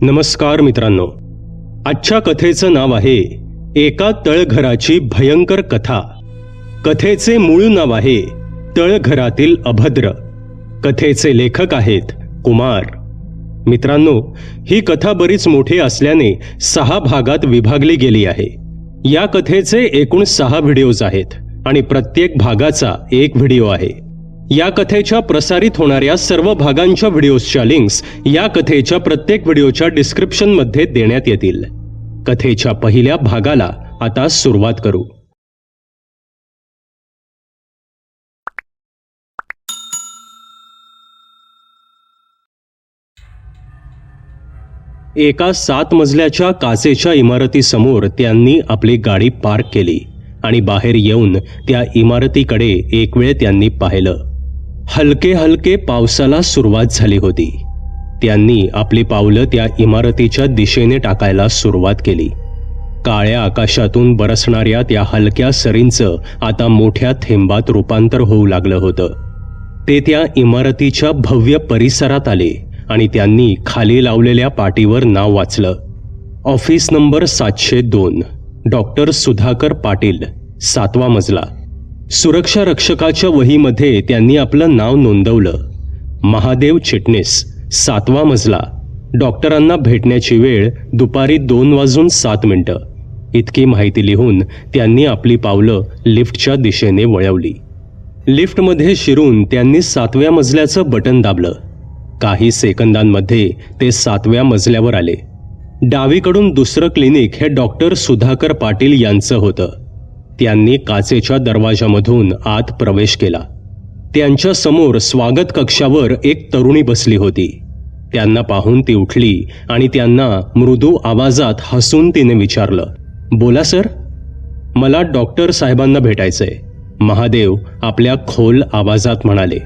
नमस्कार मित्रांनो, आजच्या कथेचं नाव आहे एका तळघराची भयंकर कथा. कथेचे मूळ नाव आहे तळघरातील अभद्र. कथेचे लेखक आहेत कुमार. मित्रांनो, ही कथा बरीच मोठी असल्याने 6 भागात विभागली गेली आहे. या कथेचे एकूण 6 व्हिडिओज आहेत आणि प्रत्येक भागाचा एक व्हिडिओ आहे. या कथेच्या प्रसारित होणाऱ्या सर्व भागांच्या व्हिडिओजच्या लिंक्स या कथेच्या प्रत्येक व्हिडिओच्या डिस्क्रिप्शनमध्ये देण्यात येतील. कथेच्या पहिल्या भागाला आता सुरुवात करू. एका 7 मजल्याच्या काचेच्या इमारतीसमोर त्यांनी आपली गाडी पार्क केली आणि बाहेर येऊन त्या इमारतीकडे एक वेळ त्यांनी पाहिलं. हलके हलके पावसाला सुरुवात झाली होती. त्यांनी आपली पावलं त्या इमारतीच्या दिशेने टाकायला सुरुवात केली. काळ्या आकाशातून बरसणाऱ्या त्या हलक्या सरींचं आता मोठ्या थेंबात रूपांतर होऊ लागलं होतं. ते त्या इमारतीच्या भव्य परिसरात आले आणि त्यांनी खाली लावलेल्या पाटीवर नाव वाचलं. Office number 702, doctor Sudhakar Patil, 7वा मजला. सुरक्षा रक्षकाच्या वहीमध्ये त्यांनी आपलं नाव नोंदवलं. महादेव चिटणीस, 7वा मजला. डॉक्टरांना भेटण्याची वेळ दुपारी 2:07. इतकी माहिती लिहून त्यांनी आपली पावलं लिफ्टच्या दिशेने वळवली. लिफ्टमध्ये शिरून त्यांनी 7व्या मजल्याचं बटन दाबलं. काही सेकंदांमध्ये ते 7व्या मजल्यावर आले. डावीकडून दुसरं क्लिनिक हे डॉक्टर सुधाकर पाटील यांचं होतं. त्यांनी काचेच्या दरवाजामधून आत प्रवेश केला. त्यांच्या समोर स्वागत कक्षावर एक तरुणी बसली होती. त्यांना पाहून ती उठली आणि त्यांना मृदू आवाजात हसून तिने विचारलं, बोला सर. मला डॉक्टर साहेबांना भेटायचंय, महादेव आपल्या खोल आवाजात म्हणाले.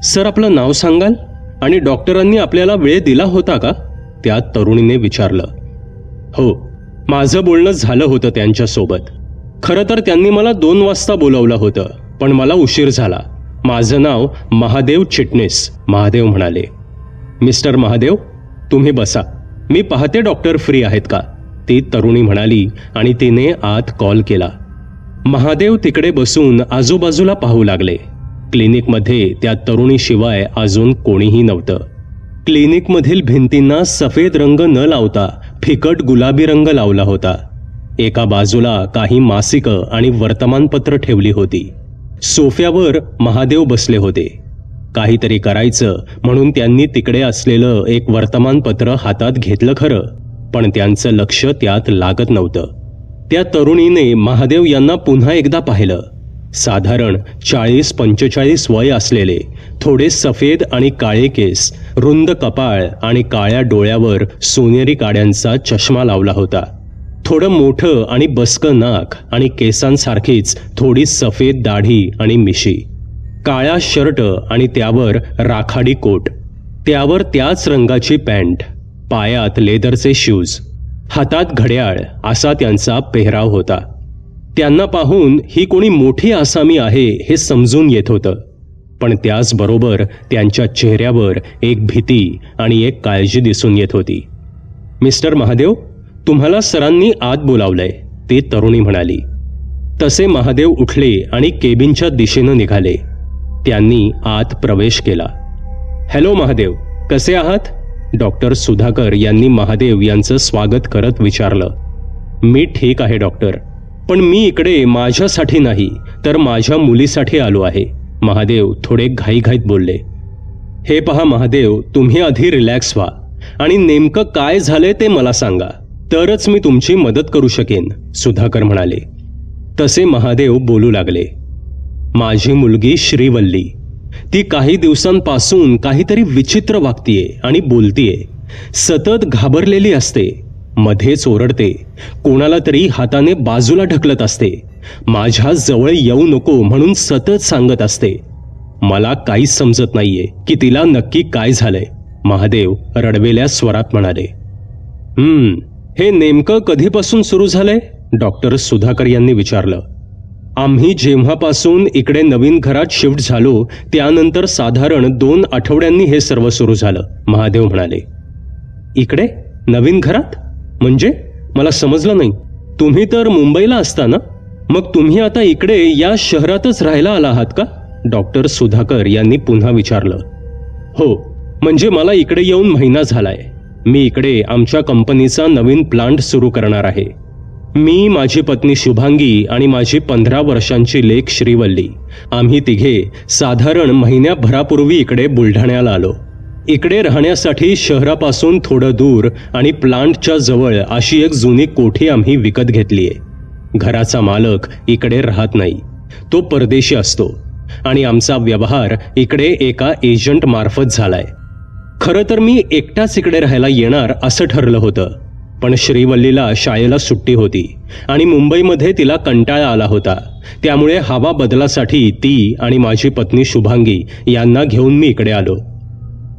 सर, आपलं नाव सांगाल आणि डॉक्टरांनी आपल्याला वेळ दिला होता का, त्या तरुणीने विचारलं. हो, माझं बोलणं झालं होतं त्यांच्यासोबत. खरं तर त्यांनी मला 2 वाजता बोलवलं होतं, पण मला उशीर झाला. माझं नाव महादेव चिटणीस, महादेव म्हणाले. मिस्टर महादेव, तुम्ही बसा, मी पाहते डॉक्टर फ्री आहेत का, ती तरुणी म्हणाली आणि तिने आत कॉल केला. महादेव तिकडे बसून आजूबाजूला पाहू लागले. क्लिनिकमध्ये त्या तरुणीशिवाय अजून कोणीही नव्हतं. क्लिनिकमधील भिंतींना सफेद रंग न लावता फिकट गुलाबी रंग लावला होता. एका बाजूला काही मासिकं आणि वर्तमानपत्र ठेवली होती. सोफ्यावर महादेव बसले होते. काहीतरी करायचं म्हणून त्यांनी तिकडे असलेलं एक वर्तमानपत्र हातात घेतलं खरं, पण त्यांचं लक्ष त्यात लागत नव्हतं. त्या तरुणीने महादेव यांना पुन्हा एकदा पाहिलं. साधारण 40-45 वय असलेले, थोडे सफेद आणि काळे केस, रुंद कपाळ आणि काळ्या डोळ्यावर सोनेरी काड्यांचा चष्मा लावला होता. थोडं मोठं आणि बसकं नाक आणि केसांसारखीच थोडी सफेद दाढी आणि मिशी. काळा शर्ट आणि त्यावर राखाडी कोट, त्यावर त्याच रंगाची पॅन्ट, पायात लेदरचे शूज, हातात घड्याळ असा त्यांचा पेहराव होता. त्यांना पाहून ही कोणी मोठी आसामी आहे हे समजून येत होतं, पण त्याचबरोबर त्यांच्या चेहऱ्यावर एक भीती आणि एक काळजी दिसून येत होती. मिस्टर महादेव, तुम्हाला सरांनी आत बोलावलंय, ती तरुणी म्हणाली. तसे महादेव उठले आणि केबिनच्या दिशेनं निघाले. त्यांनी आत प्रवेश केला. हॅलो महादेव, कसे आहात, डॉक्टर सुधाकर यांनी महादेव यांचं स्वागत करत विचारलं. मी ठीक आहे डॉक्टर, पण मी इकडे माझ्यासाठी नाही तर माझ्या मुलीसाठी आलो आहे, महादेव थोडे घाईघाईत बोलले. हे पहा महादेव, तुम्ही आधी रिलॅक्स व्हा आणि नेमकं काय झालंय ते मला सांगा, तरच मी तुमची मदत करू शकेन, सुधाकर म्हणाले. तसे महादेव बोलू लागले. माझी मुलगी श्रीवल्ली, ती काही दिवसांपासून काहीतरी विचित्र वागतीये आणि बोलतीये. सतत घाबरलेली असते, मध्येच ओरडते, कोणाला तरी हाताने बाजूला ढकलत असते, माझ्या जवळ येऊ नको म्हणून सतत सांगत असते. मला काहीच समजत नाहीये की तिला नक्की काय झालंय, महादेव रडवेल्या स्वरात म्हणाले. हे नेमकं कधीपासून सुरू झालंय, डॉक्टर सुधाकर यांनी विचारलं. आम्ही जेव्हापासून इकडे नवीन घरात शिफ्ट झालो त्यानंतर साधारण 2 आठवड्यांनी हे सर्व सुरू झालं, महादेव म्हणाले. इकडे नवीन घरात म्हणजे? मला समजलं नाही. तुम्ही तर मुंबईला असता ना, मग तुम्ही आता इकडे या शहरातच राहायला आला आहात का? डॉक्टर सुधाकर यांनी पुन्हा विचारलं. हो, म्हणजे मला इकडे येऊन महिना झालाय. मी इकडे आमच्या कंपनीचा नवीन प्लांट सुरू करणार आहे. मी, माझी पत्नी शुभांगी आणि माझी 15 वर्षांची लेक श्रीवल्ली, आम्ही तिघे साधारण महिन्याभरापूर्वी इकडे बुलढाण्याला आलो. इकडे राहण्यासाठी शहरापासून थोडं दूर आणि प्लांटच्या जवळ अशी एक जुनी कोठी आम्ही विकत घेतलीय. घराचा मालक इकडे राहत नाही, तो परदेशी असतो आणि आमचा व्यवहार इकडे एका एजंट मार्फत झालाय. खरं तर मी एकटाच इकडे राहायला येणार असं ठरलं होतं, पण श्रीवल्लीला शाळेला सुट्टी होती आणि मुंबईमध्ये तिला कंटाळा आला होता. त्यामुळे हवा बदलासाठी ती आणि माझी पत्नी शुभांगी यांना घेऊन मी इकडे आलो.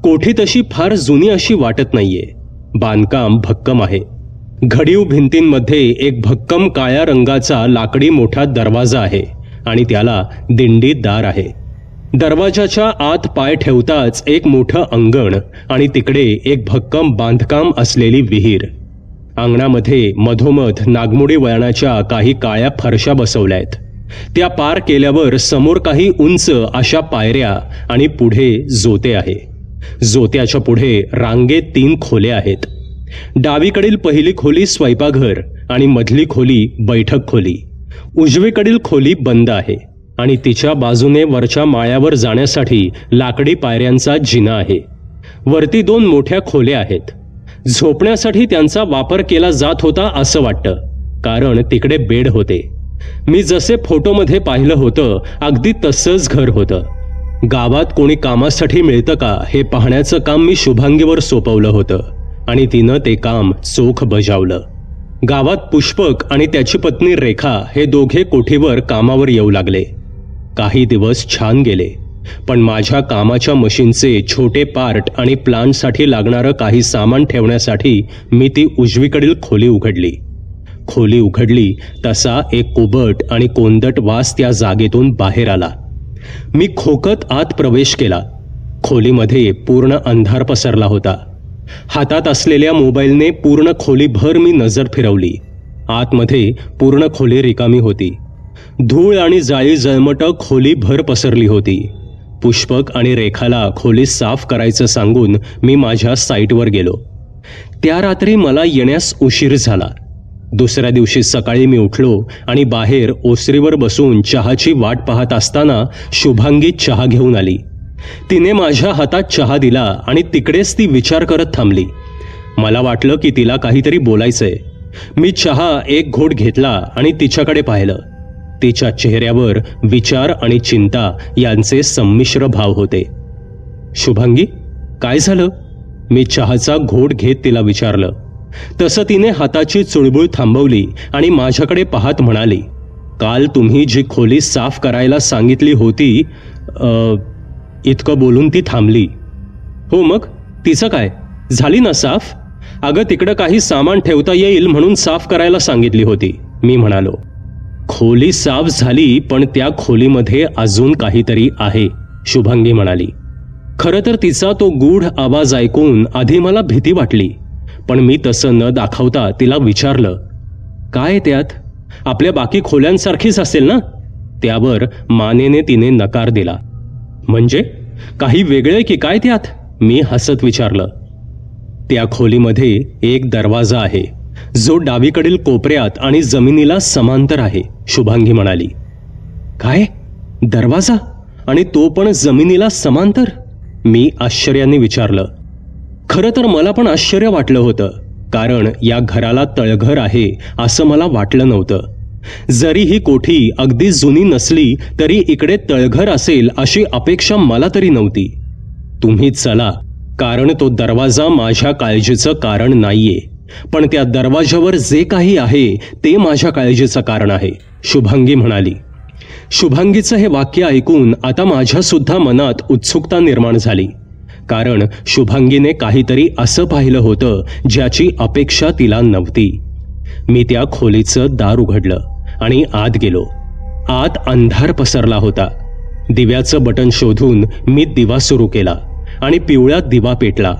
कोठी तशी फार जुनी अशी वाटत नाहीये. बांधकाम भक्कम आहे. घडीव भिंतींमध्ये एक भक्कम काळ्या रंगाचा लाकडी मोठा दरवाजा आहे आणि त्याला दिंडी दार आहे. दरवाजाच्या आत पाय ठेवताच एक मोठं अंगण आणि तिकडे एक भक्कम बांधकाम असलेली विहीर. अंगणामध्ये मधोमध नागमोडी वळणाच्या काही काळ्या फरशा बसवल्यात. त्या पार केल्यावर समोर काही उंच अशा पायऱ्या आणि पुढे जोते आहे. जोत्याच्या पुढे रांगेत 3 खोल्या आहेत. डावीकडील पहिली खोली स्वयंपाकघर आणि मधली खोली बैठक खोली. उजवीकडील खोली बंद आहे आणि तिच्या बाजूने वरच्या माळ्यावर जाण्यासाठी लाकडी पायऱ्यांचा जिना आहे. वरती 2 मोठ्या खोल्या आहेत. झोपण्यासाठी त्यांचा वापर केला जात होता असं वाटतं, कारण तिकडे बेड होते. मी जसे फोटोमध्ये पाहिलं होतं अगदी तसंच घर होतं. गावात कोणी कामासाठी मिळतं का हे पाहण्याचं काम मी शुभांगीवर सोपवलं होतं आणि तिनं ते काम चोख बजावलं. गावात पुष्पक आणि त्याची पत्नी रेखा हे दोघे कोठीवर कामावर येऊ लागले. काही दिवस छान गेले, पण माझ्या कामाच्या मशीनचे छोटे पार्ट आणि प्लांटसाठी लागणारं काही सामान ठेवण्यासाठी मी ती उजवीकडील खोली उघडली. खोली उघडली तसा एक कुबट आणि कोंदट वास त्या जागेतून बाहेर आला. मी खोकत आत प्रवेश केला. खोलीमध्ये पूर्ण अंधार पसरला होता. हातात असलेल्या मोबाईलने पूर्ण खोलीभर मी नजर फिरवली. आतमध्ये पूर्ण खोली रिकामी होती. धूळ आणि जाळी जळमटक खोलीभर पसरली होती. पुष्पक आणि रेखाला खोली साफ करायचं सांगून मी माझ्या साईटवर गेलो. त्या रात्री मला येण्यास उशीर झाला. दुसऱ्या दिवशी सकाळी मी उठलो आणि बाहेर ओसरीवर बसून चहाची वाट पाहत असताना शुभांगी चहा घेऊन आली. तिने माझ्या हातात चहा दिला आणि तिकडेच ती विचार करत थांबली. मला वाटलं की तिला काहीतरी बोलायचंय. मी चहा एक घोट घेतला आणि तिच्याकडे पाहिलं. तिच्या चेहऱ्यावर विचार आणि चिंता यांचे संमिश्र भाव होते. शुभांगी, काय झालं? मी चहाचा घोट घेत तिला विचारलं. तसं तिने हाताची चुळबुळ थांबवली आणि माझ्याकडे पाहत म्हणाली, काल तुम्ही जी खोली साफ करायला सांगितली होती. इतकं बोलून ती थांबली. हो, मग तिचं काय? झाली ना साफ? अगं, तिकडं काही सामान ठेवता येईल म्हणून साफ करायला सांगितली होती, मी म्हणालो. खोली साफ झाली, पण त्या खोलीमध्ये अजून काहीतरी आहे, शुभांगी म्हणाली. खरं तर तिचा तो गूढ आवाज ऐकून आधी मला भीती वाटली, पण मी तसं न दाखवता तिला विचारलं, काय त्यात? आपल्या बाकी खोल्यांसारखीच असेल ना? त्यावर मानेने तिने नकार दिला. म्हणजे काही वेगळे की काय त्यात? मी हसत विचारलं. त्या खोलीमध्ये एक दरवाजा आहे, जो डावीकडील कोपऱ्यात आणि जमिनीला समांतर आहे, शुभांगी म्हणाली. काय? दरवाजा? आणि तो पण जमिनीला समांतर? मी आश्चर्याने विचारलं. खरं तर मला पण आश्चर्य वाटलं होतं, कारण या घराला तळघर आहे असं मला वाटलं नव्हतं. जरी ही कोठी अगदी जुनी नसली तरी इकडे तळघर असेल अशी अपेक्षा मला तरी नव्हती. तुम्ही चला, कारण तो दरवाजा माझ्या काळजीचं कारण नाहीये, पण त्या दरवाजावर जे काही आहे ते माझ्या काळजीचं कारण आहे, शुभांगी म्हणाली. शुभांगीचं हे वाक्य ऐकून आता माझ्या सुद्धा मनात उत्सुकता निर्माण झाली, कारण शुभांगीने काहीतरी असं पाहिलं होतं ज्याची अपेक्षा तिला नव्हती. मी त्या खोलीचं दार उघडलं आणि आत गेलो. आत अंधार पसरला होता. दिव्याचं बटन शोधून मी दिवा सुरू केला आणि पिवळा दिवा पेटला.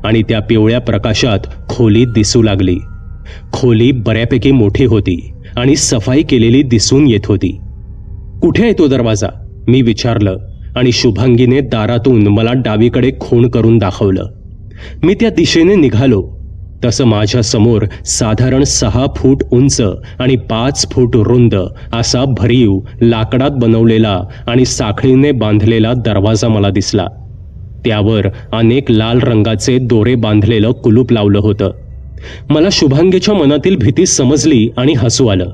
आणि त्या पिवळ्या प्रकाशात खोली दिसू लागली. खोली बऱ्यापैकी मोठी होती आणि सफाई केलेली दिसून येत होती. कुठे आहे तो दरवाजा, मी विचारलं आणि शुभांगीने दारातून मला डावीकडे खूण करून दाखवलं. मी त्या दिशेने निघालो तसं माझ्या समोर साधारण 6 फूट उंच आणि 5 फूट रुंद असा भरीव लाकडात बनवलेला आणि साखळीने बांधलेला दरवाजा मला दिसला. त्यावर अनेक लाल रंगाचे दोरे बांधलेलं कुलूप लावलं होतं. मला शुभांगीच्या मनातील भीती समजली आणि हसू आलं.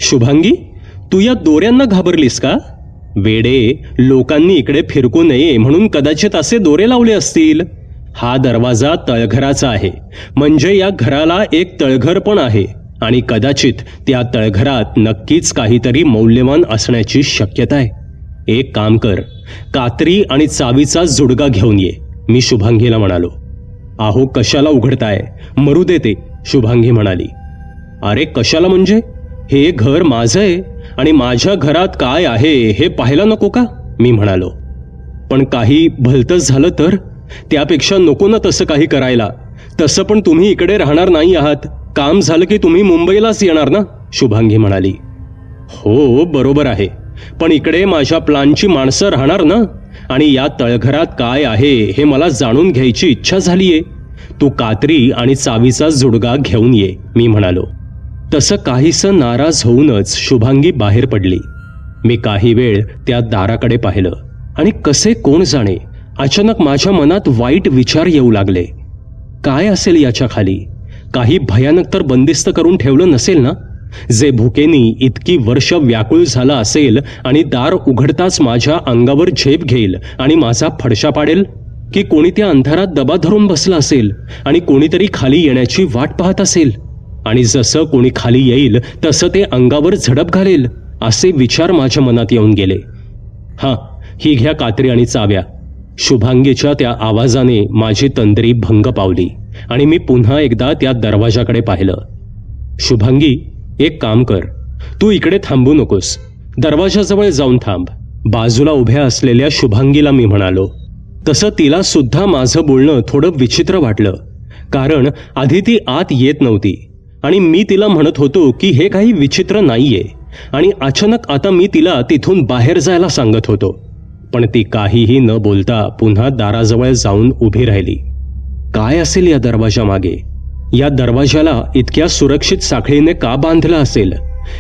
शुभांगी, तू या दोऱ्यांना घाबरलीस का? वेडे, लोकांनी इकडे फिरकू नये म्हणून कदाचित असे दोरे लावले असतील. हा दरवाजा तळघराचा आहे, म्हणजे या घराला एक तळघर पण आहे आणि कदाचित त्या तळघरात नक्कीच काहीतरी मौल्यवान असण्याची शक्यता आहे. एक काम कर, कात्री आणि चावीचा जुडगा घेऊन ये, मी शुभांगीला म्हणालो. अहो कशाला उघडताय, मरू दे ते, शुभांगी म्हणाली. अरे कशाला म्हणजे? हे घर माझं आहे आणि माझ्या घरात काय आहे हे पाहायला नको का, मी म्हणालो. पण काही भलतंच झालं तर? त्यापेक्षा नको ना तसं काही करायला. तसं पण तुम्ही इकडे राहणार नाही आहात, काम झालं की तुम्ही मुंबईलाच येणार ना, शुभांगी म्हणाली. हो बरोबर आहे, पण इकडे माझ्या प्लानची माणसं राहणार ना, आणि या तळघरात काय आहे हे मला जाणून घ्यायची इच्छा झालीये. तू कात्री आणि चावीचा जुडगा घेऊन ये, मी म्हणालो. तसं काहीसं नाराज होऊनच शुभांगी बाहेर पडली. मी काही वेळ त्या दाराकडे पाहिलं आणि कसे कोण जाणे अचानक माझ्या मनात वाईट विचार येऊ लागले. काय असेल याच्या खाली? काही भयानक तर बंदिस्त करून ठेवलं नसेल ना, जे भुकेनी इतकी वर्ष व्याकुळ झाला असेल आणि दार उघडताच माझ्या अंगावर झेप घेईल आणि माझा फडशा पाडेल? की कोणी त्या अंधारात दबा धरून बसला असेल आणि कोणीतरी खाली येण्याची वाट पाहत असेल आणि जसं कोणी खाली येईल तसं ते अंगावर झडप घालेल, असे विचार माझ्या मनात येऊन गेले. हां, ही घ्या कात्री आणि चाव्या. शुभांगीच्या त्या आवाजाने माझी तंद्री भंग पावली आणि मी पुन्हा एकदा त्या दरवाजाकडे पाहिलं. शुभांगी, एक काम कर, तू इकडे थांबू नकोस, दरवाजाजवळ जाऊन थांब, बाजूला उभ्या असलेल्या शुभांगीला मी म्हणालो. तसं तिला सुद्धा माझं बोलणं थोडं विचित्र वाटलं, कारण आधी ती आत येत नव्हती आणि मी तिला म्हणत होतो की हे काही विचित्र नाहीये, आणि अचानक आता मी तिला तिथून बाहेर जायला सांगत होतो. पण ती काहीही न बोलता पुन्हा दाराजवळ जाऊन उभी राहिली. काय असेल या दरवाजामागे? या दरवाजाला इतक्या सुरक्षित साखळीने का बांधलं असेल?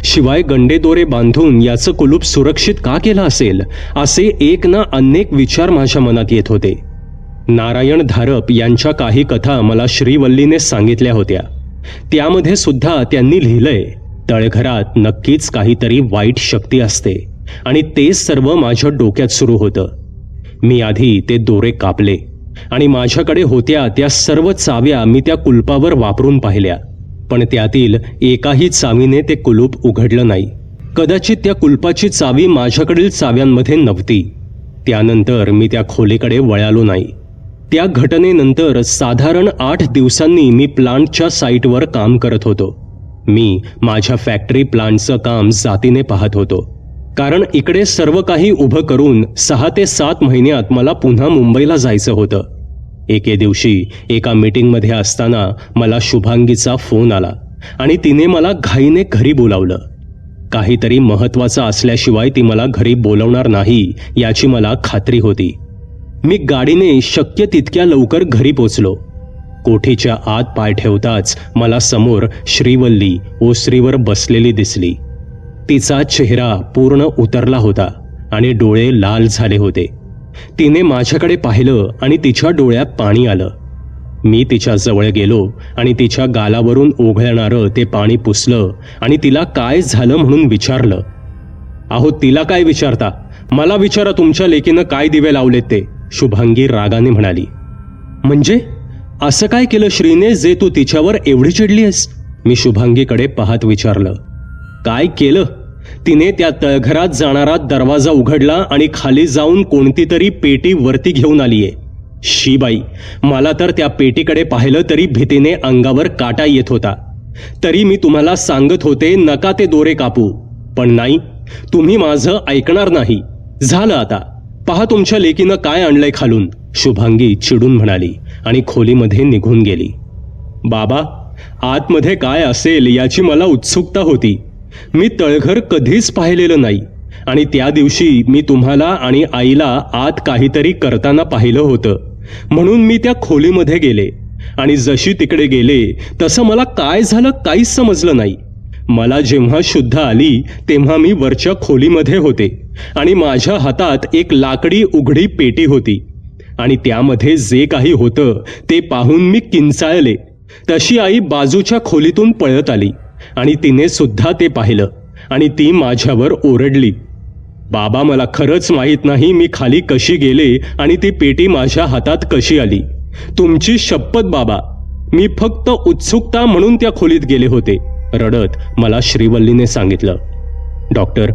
शिवाय गंडेदोरे बांधून याचं कुलूप सुरक्षित का केलं असेल? असे एक ना अनेक विचार माझ्या मनात येत होते. नारायण धारप यांच्या काही कथा मला श्रीवल्लीने सांगितल्या होत्या. त्यामध्ये सुद्धा त्यांनी लिहिलंय, तळघरात नक्कीच काहीतरी वाईट शक्ती असते, आणि तेच सर्व माझ्या डोक्यात सुरू होतं. मी आधी ते दोरे कापले आणि माझ्याकडे होत्या त्या सर्व चाव्या मी त्या कुलपावर वापरून पाहिल्या, पण त्यातील एकाही चावीने ते कुलूप उघडलं नाही. कदाचित त्या कुलपाची चावी माझ्याकडील चाव्यांमध्ये नव्हती. त्यानंतर मी त्या खोलीकडे वळालो नाही. त्या घटनेनंतर साधारण 8 दिवसांनी मी प्लांटच्या साईटवर काम करत होतो. मी माझ्या फॅक्टरी प्लांटचं काम जातीने पाहत होतो, कारण इकडे सर्व काही उभं करून 6 ते 7 महिन्यात मला पुन्हा मुंबईला जायचं होतं. एके दिवशी एका मीटिंगमध्ये असताना मला शुभांगीचा फोन आला आणि तिने मला घाईने घरी बोलावलं. काहीतरी महत्त्वाचं असल्याशिवाय ती मला घरी बोलवणार नाही याची मला खात्री होती. मी गाडीने शक्य तितक्या लवकर घरी पोचलो. कोठीच्या आत पाय ठेवताच मला समोर श्रीवल्ली ओसरीवर बसलेली दिसली. तिचा चेहरा पूर्ण उतरला होता आणि डोळे लाल झाले होते. तिने माझ्याकडे पाहिलं आणि तिच्या डोळ्यात पाणी आलं. मी तिच्या जवळ गेलो आणि तिच्या गालावरून ओघळणारं ते पाणी पुसलं आणि तिला काय झालं म्हणून विचारलं. अहो, तिला काय विचारता, मला विचारा तुमच्या लेकीनं काय दिवे लावलेत ते, शुभांगी रागाने म्हणाली. म्हणजे असं काय केलं श्रीने जे तू तिच्यावर एवढी चिडली आहेस, मी शुभांगीकडे पाहत विचारलं. काय केलं? तिने त्या तळघरात जाणारा दरवाजा उघडला आणि खाली जाऊन कोणती तरी पेटी वरती घेऊन आलीये. शी बाई, मला तर त्या पेटीकडे पाहिलं तरी भीतीने अंगावर काटा येत होता. तरी मी तुम्हाला सांगत होते नका ते दोरे कापू, पण नाही, तुम्ही माझं ऐकणार नाही. झालं आता, पहा तुमच्या लेकीनं काय आणलंय खालून, शुभांगी चिडून म्हणाली आणि खोलीमध्ये निघून गेली. बाबा, आतमध्ये काय असेल याची मला उत्सुकता होती. मी तळघर कधीच पाहिलेलं नाही आणि त्या दिवशी मी तुम्हाला आणि आईला आत काहीतरी करताना पाहिलं होतं, म्हणून मी त्या खोलीमध्ये गेले आणि जशी तिकडे गेले तसं मला काय झालं काहीच समजलं नाही. मला जेव्हा शुद्ध आली तेव्हा मी वरच्या खोलीमध्ये होते आणि माझ्या हातात एक लाकडी उघडी पेटी होती आणि त्यामध्ये जे काही होतं ते पाहून मी किंचाळले. तशी आई बाजूच्या खोलीतून पळत आली आणि तिने सुद्धा ते पाहिलं आणि ती माझ्यावर ओरडली. बाबा, मला खरंच माहीत नाही मी खाली कशी गेले आणि ती पेटी माझ्या हातात कशी आली. तुमची शपथ बाबा, मी फक्त उत्सुकता म्हणून त्या खोलीत गेले होते, रडत मला श्रीवल्लीने सांगितलं. डॉक्टर,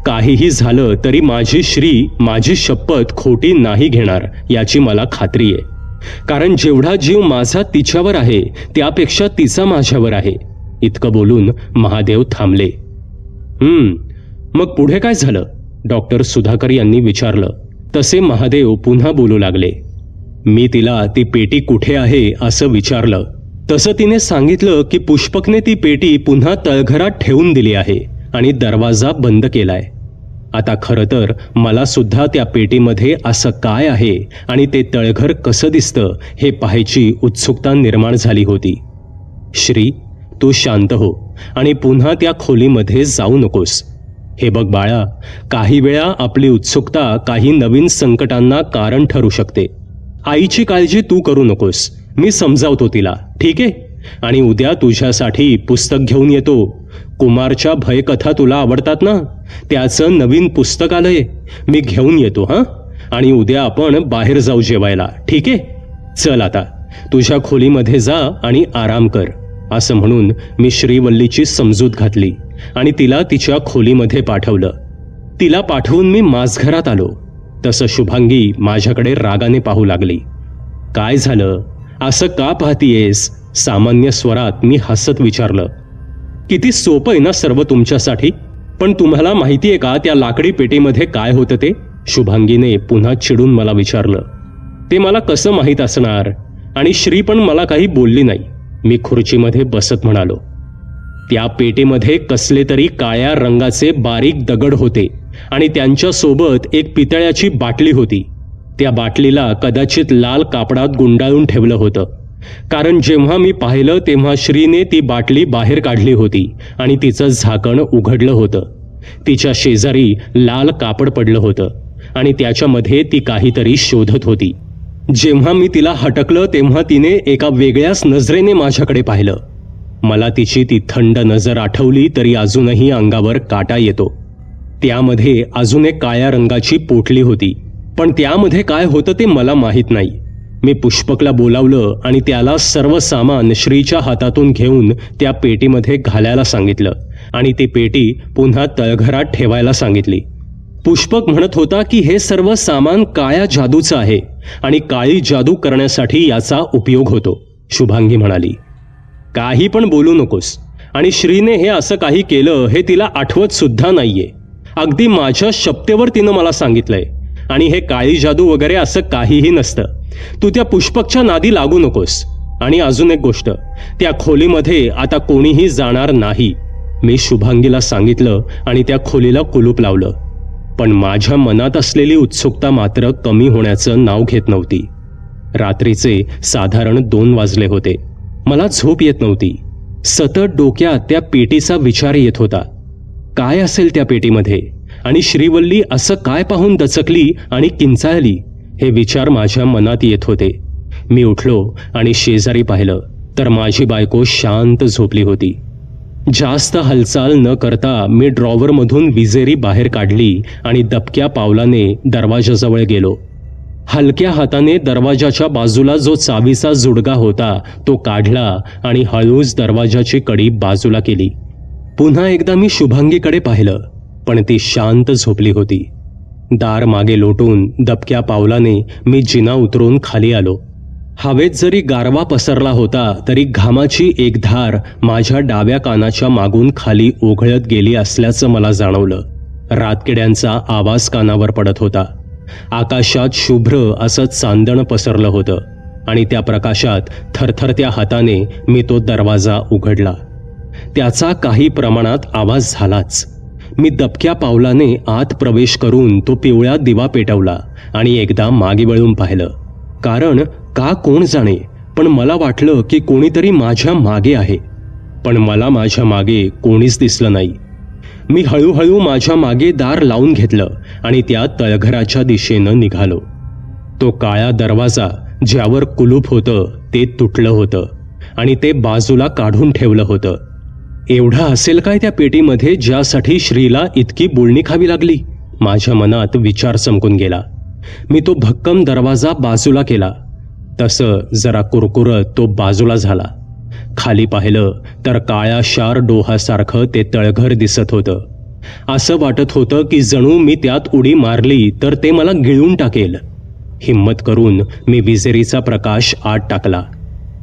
काहीही झालं तरी माझी श्री माझी शपथ खोटी नाही घेणार याची मला खात्री आहे. कारण जेवढा जीव माझा तिच्यावर आहे त्यापेक्षा तिचा माझ्यावर आहे. इतकं बोलून महादेव थांबले. मग पुढे काय झालं? डॉक्टर सुधाकर यांनी विचारलं. तसे महादेव पुन्हा बोलू लागले. मी तिला ती पेटी कुठे आहे असं विचारलं. तसं तिने सांगितलं की पुष्पकने ती पेटी पुन्हा तळघरात ठेवून दिली आहे आणि दरवाजा बंद केलाय. आता खरं तर मला सुद्धा त्या पेटीमध्ये असं काय आहे आणि ते तळघर कसं दिसतं हे पाहायची उत्सुकता निर्माण झाली होती. श्री, तू शांत हो आणि पुन्हा त्या खोलीमध्ये जाऊ नकोस. हे बघ बाळा, काही वेळा आपली उत्सुकता काही नवीन संकटांना कारण ठरू शकते. आईची काळजी तू करू नकोस, मी समजावतो तिला, ठीक आहे? आणि उद्या तुझ्यासाठी पुस्तक घेऊन येतो. कुमारच्या भयकथा तुला आवडतात ना, त्याचं नवीन पुस्तक आलंय, मी घेऊन येतो. आणि उद्या आपण बाहेर जाऊ जेवायला, ठीक आहे? चल आता तुझ्या खोलीमध्ये जा आणि आराम कर. असं म्हणून मी श्रीवल्लीची समजूत घातली आणि तिला तिच्या खोलीमध्ये पाठवलं. तिला पाठवून मी माझघरात आलो. तसं शुभांगी माझ्याकडे रागाने पाहू लागली. काय झालं, असं का पाहतीयेस? सामान्य स्वरात मी हसत विचारलं. किती सोपं आहे ना सर्व तुमच्यासाठी, पण तुम्हाला माहितीये का त्या लाकडी पेटीमध्ये काय होतं ते? शुभांगीने पुन्हा चिडून मला विचारलं. ते मला कसं माहीत असणार? आणि श्री पण मला काही बोलली नाही. मी खुर्चीमध्ये बसत म्हणालो. त्या पेटीमध्ये कसले तरी काळ्या रंगाचे बारीक दगड होते आणि त्यांच्या सोबत एक पितळ्याची बाटली होती. त्या बाटलीला कदाचित लाल कापडात गुंडाळून ठेवलं होतं, कारण जेव्हा मी पाहिलं तेव्हा श्रीने ती बाटली बाहेर काढली होती आणि तिचं झाकण उघडलं होतं. तिच्या शेजारी लाल कापड पडलं होतं आणि त्याच्यामध्ये ती काहीतरी शोधत होती. जेव्हा मी तिला हटकलं तेव्हा तिने एका वेगळ्याच नजरेने माझ्याकडे पाहिलं. मला तिची ती थंड नजर आठवली तरी अजूनही अंगावर काटा येतो. त्यामध्ये अजून एक काळ्या रंगाची पोटली होती, पण त्यामध्ये काय होतं ते मला माहीत नाही. मी पुष्पकला बोलावलं आणि त्याला सर्व सामान श्रीच्या हातातून घेऊन त्या पेटीमध्ये घालायला सांगितलं आणि ती पेटी पुन्हा तळघरात ठेवायला सांगितली. पुष्पक म्हणत होता की हे सर्व सामान काळ्या जादूचं आहे आणि काळी जादू करण्यासाठी याचा उपयोग होतो. शुभांगी म्हणाली. काही पण बोलू नकोस. आणि श्रीने हे असं काही केलं हे तिला आठवत सुद्धा नाहीये. अगदी माझ्या शपथेवर तिनं मला सांगितलंय. आणि हे काळी जादू वगैरे असं काहीही नसतं. तू त्या पुष्पकच्या नादी लागू नकोस. आणि अजून एक गोष्ट, त्या खोलीमध्ये आता कोणीही जाणार नाही, मी शुभांगीला सांगितलं आणि त्या खोलीला कुलूप लावलं. पण माझ्या मनात असलेली उत्सुकता मात्र कमी होण्याचं नाव घेत नव्हती. रात्रीचे साधारण 2 वाजले होते. मला झोप येत नव्हती. सतत डोक्यात त्या पेटीचा विचार येत होता. काय असेल त्या पेटीमध्ये आणि श्रीवल्ली असं काय पाहून दचकली आणि किंचाळली हे विचार माझ्या मनात येत होते. मी उठलो आणि शेजारी पाहिलं तर माझी बायको शांत झोपली होती. जास्त हालचाल न करता मी ड्रॉवरमधून विजेरी बाहेर काढली आणि दबक्या पावलाने दरवाजाजवळ गेलो. हलक्या हाताने दरवाजाच्या बाजूला जो चावीचा जुडगा होता तो काढला आणि हळूच दरवाजाची कडी बाजूला केली. पुन्हा एकदा मी शुभांगीकडे पाहिलं, पण ती शांत झोपली होती. दार मागे लोटून दबक्या पावलाने मी जिना उतरून खाली आलो. हवेत जरी गारवा पसरला होता तरी घामाची एक धार माझ्या डाव्या कानाच्या मागून खाली ओघळत गेली असल्याचं मला जाणवलं. रातकिड्यांचा आवाज कानावर पडत होता. आकाशात शुभ्र असं चांदण पसरलं होतं. आणि त्या प्रकाशात थरथरत्या हाताने मी तो दरवाजा उघडला. त्याचा काही प्रमाणात आवाज झालाच. मी दबक्या पावलाने आत प्रवेश करून तो पिवळा दिवा पेटवला आणि एकदा मागे वळून पाहिलं. कारण का कोण जाणे, पण मला वाटलं की कोणीतरी माझ्या मागे आहे. पण मला माझ्या मागे कोणीच दिसलं नाही. मी हळूहळू माझ्या मागे दार लावून घेतलं आणि त्या तळघराच्या दिशेनं निघालो. तो काळा दरवाजा ज्यावर कुलूप होतं ते तुटलं होतं आणि ते बाजूला काढून ठेवलं होतं. एवढा असेल काय त्या पेटीमध्ये ज्यासाठी श्रीला इतकी बोलणी खावी लागली? माझ्या मनात विचार चमकून गेला. मी तो भक्कम दरवाजा बाजूला केला. तसं जरा कुरकुरत तो बाजूला झाला. खाली पाहिलं तर काळ्या शार डोहासारखं ते तळघर दिसत होतं. असं वाटत होतं की जणू मी त्यात उडी मारली तर ते मला गिळून टाकेल. हिम्मत करून मी विजेरीचा प्रकाश आत टाकला.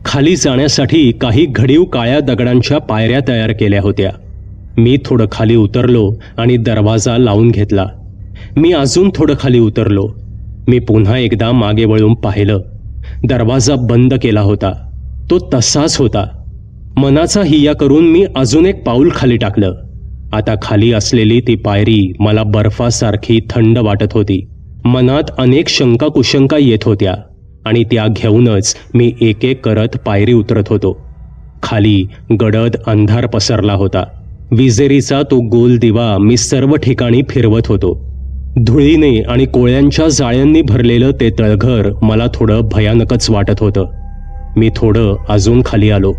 खाली जाण्यासाठी काही घडीव काळ्या दगडांच्या पायऱ्या तयार केल्या होत्या. मी थोडं खाली उतरलो आणि दरवाजा लावून घेतला. मी अजून थोडं खाली उतरलो. मी पुन्हा एकदा मागे वळून पाहिलं. दरवाजा बंद केला होता. तो तसाच होता. मनाचा हिया करून मी अजून एक पाऊल खाली टाकलं. आता खाली असलेली ती पायरी मला बर्फासारखी थंड वाटत होती. मनात अनेक शंका कुशंका येत होत्या आणि त्या घेऊनच मी एक एक करत पायरी उतरत होतो. खाली गडद अंधार पसरला होता. विजेरीचा तो गोल दिवा मी सर्व ठिकाणी फिरवत होतो. धुळीने आणि कोळ्यांच्या जाळ्यांनी भरलेलं ते तळघर मला थोडं भयानकच वाटत होतं. मी थोडं अजून खाली आलो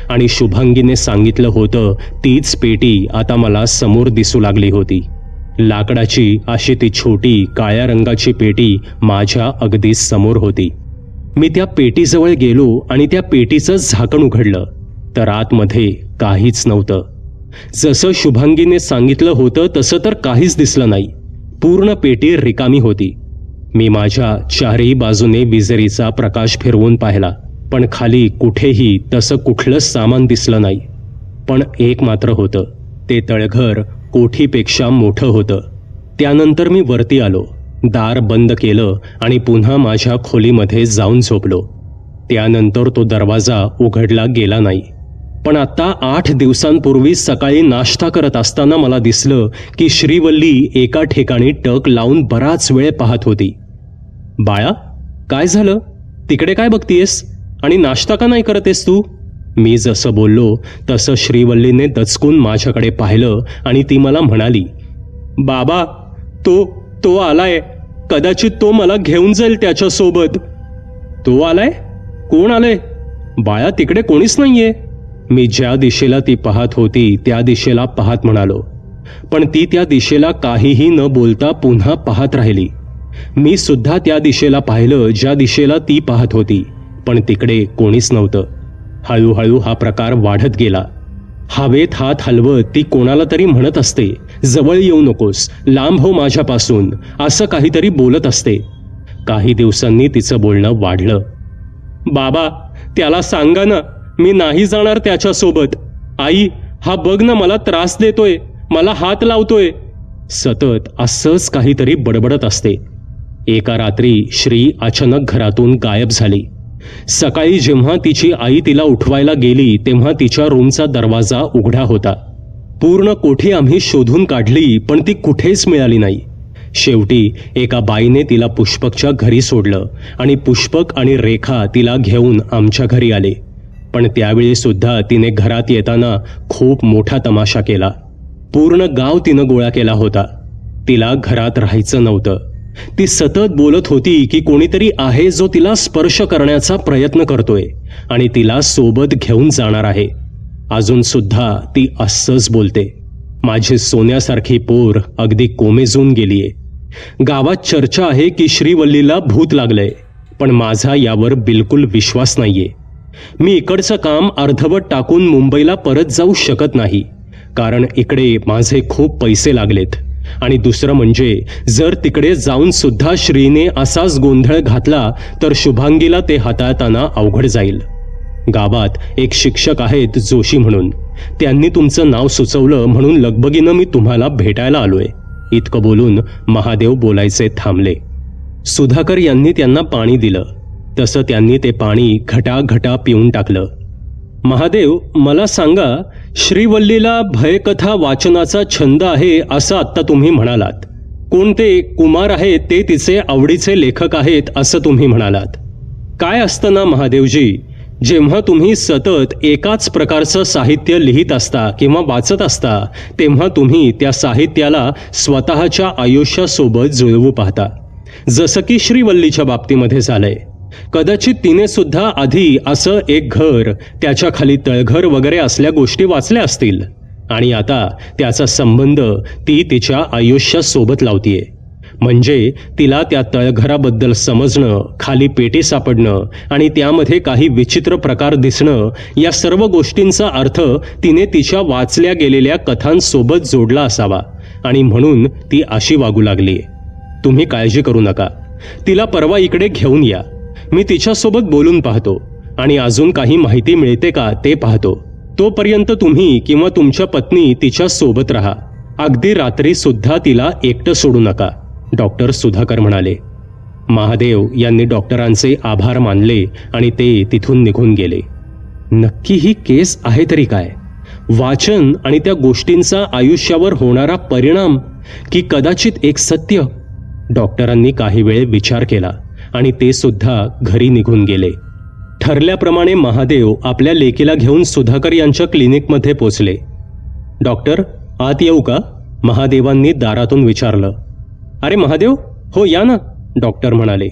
आणि शुभांगीने सांगितलं होतं तीच पेटी आता मला समोर दिसू लागली होती. लाकडाची अशी ती छोटी काळ्या रंगाची पेटी माझ्या अगदी समोर होती. मी त्या पेटीजवळ गेलो आणि त्या पेटीचं झाकण उघडलं तर आतमध्ये काहीच नव्हतं. जसं शुभांगीने सांगितलं होतं तसं तर काहीच दिसलं नाही. पूर्ण पेटी रिकामी होती. मी माझ्या चारही बाजूने विजेरीचा प्रकाश फिरवून पाहिला, पण खाली कुठेही तसं कुठलंच सामान दिसलं नाही. पण एक मात्र होतं. ते तळघर कोठीपेक्षा मोठं होतं. त्यानंतर मी वरती आलो, दार बंद केलं आणि पुन्हा माझ्या खोलीमध्ये जाऊन झोपलो. त्यानंतर तो दरवाजा उघडला गेला नाही. पण आता 8 दिवसांपूर्वी सकाळी नाश्ता करत असताना मला दिसलं की श्रीवल्ली एका ठिकाणी टक लावून बराच वेळ पाहत होती. बाळा, काय झालं? तिकडे काय बघतीयस आणि नाश्ता का नाही करतेस तू? मी जसं बोललो तसं श्रीवल्लीने दचकून माझ्याकडे पाहिलं आणि ती मला म्हणाली, बाबा, तो आलाय. कदाचित तो मला घेऊन जाईल त्याच्यासोबत. तो आलाय? कोण आलाय? बाळा, तिकडे कोणीच नाहीये. मी ज्या दिशेला ती पाहत होती त्या दिशेला पाहत म्हणालो, पण ती त्या दिशेला काहीही न बोलता पुन्हा पाहत राहिली. मी सुद्धा त्या दिशेला पाहिलं ज्या दिशेला ती पाहत होती, पण तिकडे कोणीच नव्हतं. हळूहळू हा प्रकार वाढत गेला. हवेत हात हलवत ती कोणाला तरी म्हणत असते, जवळ येऊ नकोस, लांब हो माझ्यापासून, असं काहीतरी बोलत असते. काही दिवसांनी तिचं बोलणं वाढलं. बाबा, त्याला सांगा ना, मी नाही जाणार त्याच्यासोबत. आई, हा बघ ना, मला त्रास देतोय, मला हात लावतोय. सतत असंच काहीतरी बडबडत असते. एका रात्री श्री अचानक घरातून गायब झाली. सकाळी जेव्हा तिची आई तिला उठवायला गेली तेव्हा तिच्या रूमचा दरवाजा उघडा होता. पूर्ण कोठी आम्ही शोधून काढली, पण ती कुठेच मिळाली नाही. शेवटी एका बाईने तिला पुष्पकच्या घरी सोडलं आणि पुष्पक आणि रेखा तिला घेऊन आमच्या घरी आले. पण त्यावेळी सुद्धा तिने घरात येताना खूप मोठा तमाशा केला. पूर्ण गाव तिनं गोळा केला होता. तिला घरात राहायचं नव्हतं. ती सतत बोलत होती की कोणीतरी आहे जो तिला स्पर्श करण्याचा प्रयत्न करतोय आणि तिला सोबत घेऊन जाणार आहे. अजून सुद्धा ती असंच बोलते. माझी सोन्यासारखी पोर अगदी कोमेजून गेलीये. गावात चर्चा आहे की श्रीवल्लीला भूत लागलंय, पण माझा यावर बिलकुल विश्वास नाहीये. मी इकडचं काम अर्धवट टाकून मुंबईला परत जाऊ शकत नाही, कारण इकडे माझे खूप पैसे लागलेत. आणि दुसरं म्हणजे जर तिकडे जाऊन सुद्धा श्रीने असाच गोंधळ घातला तर शुभांगीला ते हाताळताना अवघड जाईल. गावात एक शिक्षक आहेत जोशी म्हणून, त्यांनी तुमचं नाव सुचवलं म्हणून लगबगीनं मी तुम्हाला भेटायला आलोय. इतकं बोलून महादेव बोलायचे थांबले. सुधाकर यांनी त्यांना पाणी दिलं. तसं त्यांनी ते पाणी घटाघटा पिऊन टाकलं. महादेव, मला सांगा, श्रीवल्लीला भयकथा वाचनाचा छंद आहे असं आत्ता तुम्ही म्हणालात. कोणते कुमार आहेत ते तिचे आवडीचे लेखक आहेत असं तुम्ही म्हणालात. काय असतं ना महादेवजी, जेव्हा तुम्ही सतत एकाच प्रकारचं साहित्य लिहित असता किंवा वाचत असता तेव्हा तुम्ही त्या साहित्याला स्वतःच्या आयुष्यासोबत जुळवू पाहता. जसं की श्रीवल्लीच्या बाबतीमध्ये झालंय. कदाचित तिने सुद्धा आधी असं एक घर, त्याच्या खाली तळघर वगैरे असल्या गोष्टी वाचल्या असतील आणि आता त्याचा संबंध ती तिच्या आयुष्यासोबत लावतीये. म्हणजे तिला त्या तळघराबद्दल समजणं, खाली पेटी सापडणं आणि त्यामध्ये काही विचित्र प्रकार दिसणं, या सर्व गोष्टींचा अर्थ तिने तिच्या वाचल्या गेलेल्या कथांसोबत जोडला असावा आणि म्हणून ती अशी वागू लागली. तुम्ही काळजी करू नका. तिला परवा इकडे घेऊन या. मी तिच्यासोबत बोलून पाहतो आणि अजून काही माहिती मिळते का ते पाहतो. तोपर्यंत तुम्ही किंवा तुमच्या पत्नी तिच्या सोबत राहा. अगदी रात्री सुद्धा तिला एकटं सोडू नका, डॉक्टर सुधाकर म्हणाले. महादेव यांनी डॉक्टरांचे आभार मानले आणि ते तिथून निघून गेले. नक्की ही केस आहे तरी काय? वाचन आणि त्या गोष्टींचा आयुष्यावर होणारा परिणाम, की कदाचित एक सत्य? डॉक्टरांनी काही वेळ विचार केला आणि ते सुद्धा घरी निघून गेले. ठरल्याप्रमाणे महादेव आपल्या लेकीला घेऊन सुधाकर यांच्या क्लिनिकमध्ये पोचले. डॉक्टर, आत येऊ का? महादेवांनी दारातून विचारलं. अरे महादेव, हो या ना, डॉक्टर म्हणाले.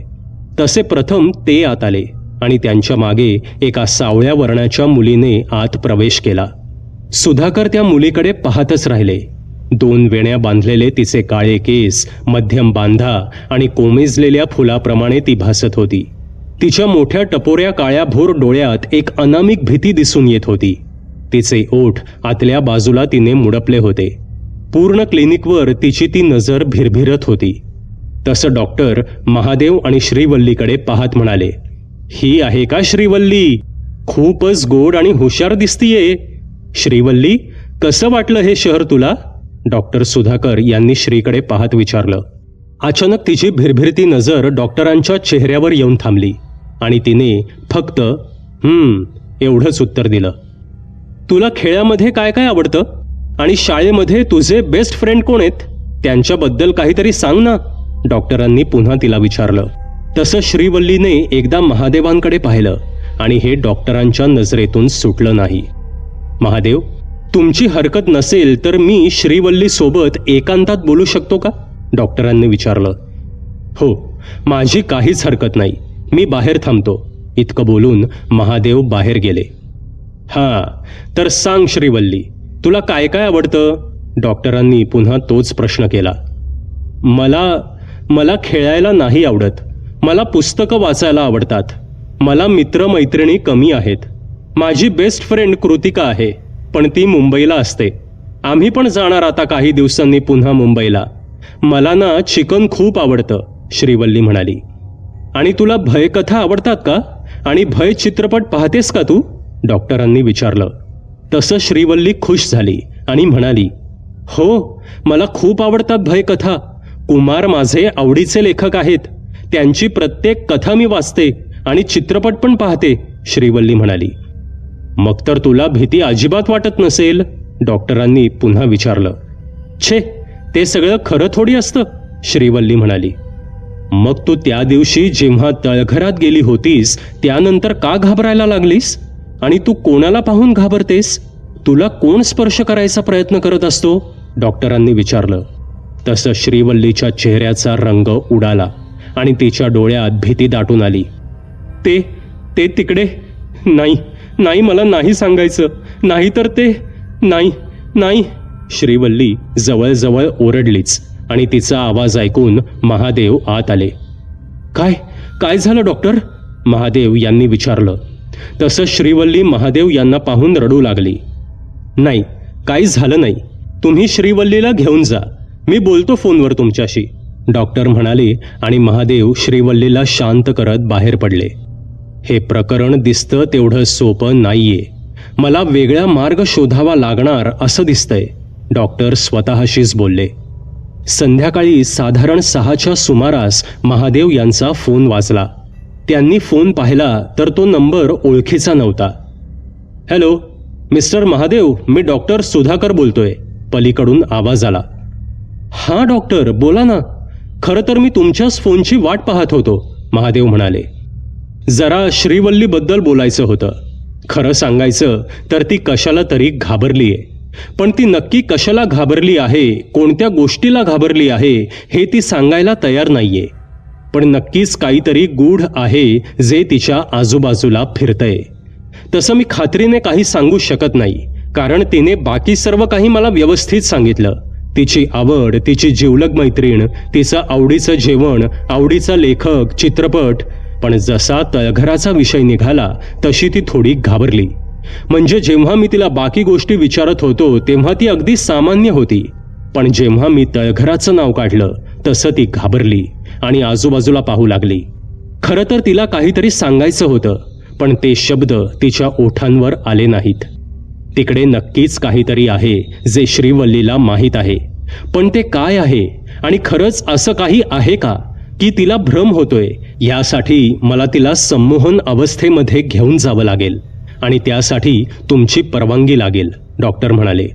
तसे प्रथम ते आत आले आणि त्यांच्या मागे एका सावळ्या वर्णाच्या मुलीने आत प्रवेश केला. सुधाकर त्या मुलीकडे पाहतच राहिले. 2 वेण्या बांधलेले तिचे काळे केस, मध्यम बांधा आणि कोमेजलेल्या फुलाप्रमाणे ती भासत होती. तिच्या मोठ्या टपोऱ्या काळ्याभोर डोळ्यात एक अनामिक भीती दिसून येत होती. तिचे ओठ आतल्या बाजूला तिने मुडपले होते. पूर्ण क्लिनिकवर तिची ती नजर भिरभिरत होती. तसं डॉक्टर महादेव आणि श्रीवल्लीकडे पाहत म्हणाले, ही आहे का श्रीवल्ली? खूपच गोड आणि हुशार दिसतीये. श्रीवल्ली, कसं वाटलं हे शहर तुला? डॉक्टर सुधाकर यांनी श्रीकडे पाहत विचारलं. अचानक तिची भिरभिरती नजर डॉक्टरांच्या चेहऱ्यावर येऊन थांबली आणि तिने फक्त एवढंच उत्तर दिलं. तुला खेळामध्ये काय काय आवडतं? आणि शाळेमध्ये तुझे बेस्ट फ्रेंड कोण आहेत? त्यांच्याबद्दल काहीतरी सांग ना, डॉक्टरांनी पुन्हा तिला विचारलं. तसं श्रीवल्लीने एकदा महादेवांकडे पाहिलं आणि हे डॉक्टरांच्या नजरेतून सुटलं नाही. महादेव, तुमची हरकत नसेल तर मी श्रीवल्ली सोबत एकांतात बोलू शकतो का? डॉक्टरांनी विचारलं. हो, माझी काहीच हरकत नाही. मी बाहेर थांबतो. इतकं बोलून महादेव बाहेर गेले. हां, तर सांग श्रीवल्ली, तुला काय काय आवडतं? डॉक्टरांनी पुन्हा तोच प्रश्न केला. मला खेळायला नाही आवडत. मला पुस्तकं वाचायला आवडतात. मला मित्रमैत्रिणी कमी आहेत. माझी बेस्ट फ्रेंड कृतिका आहे, पण ती मुंबईला असते. आम्ही पण जाणार आता काही दिवसांनी पुन्हा मुंबईला. मला ना चिकन खूप आवडतं, श्रीवल्ली म्हणाली. आणि तुला भयकथा आवडतात का? आणि भय चित्रपट पाहतेस का तू? डॉक्टरांनी विचारलं. तसं श्रीवल्ली खुश झाली आणि म्हणाली, हो, मला खूप आवडतात भयकथा. कुमार माझे आवडीचे लेखक आहेत. त्यांची प्रत्येक कथा मी वाचते आणि चित्रपट पण पाहते, श्रीवल्ली म्हणाली. मग तर तुला भीती अजिबात वाटत नसेल, डॉक्टरांनी पुन्हा विचारलं. छे, ते सगळं खरं थोडी असतं, श्रीवल्ली म्हणाली. मग तू त्या दिवशी जेव्हा तळघरात गेली होतीस त्यानंतर का घाबरायला लागलीस? आणि तू कोणाला पाहून घाबरतेस? तुला कोण स्पर्श करायचा प्रयत्न करत असतो? डॉक्टरांनी विचारलं. तसं श्रीवल्लीच्या चेहऱ्याचा रंग उडाला आणि तिच्या डोळ्यात भीती दाटून आली. ते तिकडे नाही, मला नाही सांगायचं. नाही तर ते नाही. श्रीवल्ली जवळजवळ ओरडलीच आणि तिचा आवाज ऐकून महादेव आत आले. काय झालं डॉक्टर? महादेव यांनी विचारलं. तसं श्रीवल्ली महादेव यांना पाहून रडू लागली. नाही, काही झालं नाही. तुम्ही श्रीवल्लीला घेऊन जा. मी बोलतो फोनवर तुमच्याशी, डॉक्टर म्हणाले आणि महादेव श्रीवल्लीला शांत करत बाहेर पडले. हे प्रकरण दिसतं तेवढं सोपं नाहीये. मला वेगळा मार्ग शोधावा लागणार असं दिसतंय, डॉक्टर स्वतःशीच बोलले. संध्याकाळी साधारण 6च्या सुमारास महादेव यांचा फोन वाजला. त्यांनी फोन पाहिला तर तो नंबर ओळखीचा नव्हता. हॅलो मिस्टर महादेव, मी डॉक्टर सुधाकर बोलतोय, पलीकडून आवाज आला. हां डॉक्टर, बोला ना. खरं तर मी तुमच्याच फोनची वाट पाहत होतो, महादेव म्हणाले. जरा श्रीवल्लीबद्दल बोलायचं होतं. खरं सांगायचं तर ती कशाला तरी घाबरली आहे. पण ती नक्की कशाला घाबरली आहे, कोणत्या गोष्टीला घाबरली आहे हे ती सांगायला तयार नाहीये. पण नक्कीच काहीतरी गूढ आहे जे तिच्या आजूबाजूला फिरतंय. तसं मी खात्रीने काही सांगू शकत नाही, कारण तिने बाकी सर्व काही मला व्यवस्थित सांगितलं. तिची आवड, तिची जिवलग मैत्रीण, तिचं आवडीचं जेवण, आवडीचा लेखक, चित्रपट. पण जसा तळघराचा विषय निघाला तशी ती थोडी घाबरली. म्हणजे जेव्हा मी तिला बाकी गोष्टी विचारत होतो तेव्हा ती अगदी सामान्य होती, पण जेव्हा मी तळघराचं नाव काढलं तसं ती घाबरली आणि आजूबाजूला पाहू लागली. खरं तर तिला काहीतरी सांगायचं होतं, पण ते शब्द तिच्या ओठांवर आले नाहीत. तिकडे नक्कीच काहीतरी आहे जे श्रीवल्लीला माहीत आहे, पण ते काय आहे आणि खरंच असं काही आहे का की तिला भ्रम होतोय, यासाठी मला तिला संमोहन अवस्थेमध्ये घेऊन जावं लागेल आणि त्यासाठी तुमची परवानगी लागेल, डॉक्टर म्हणाले.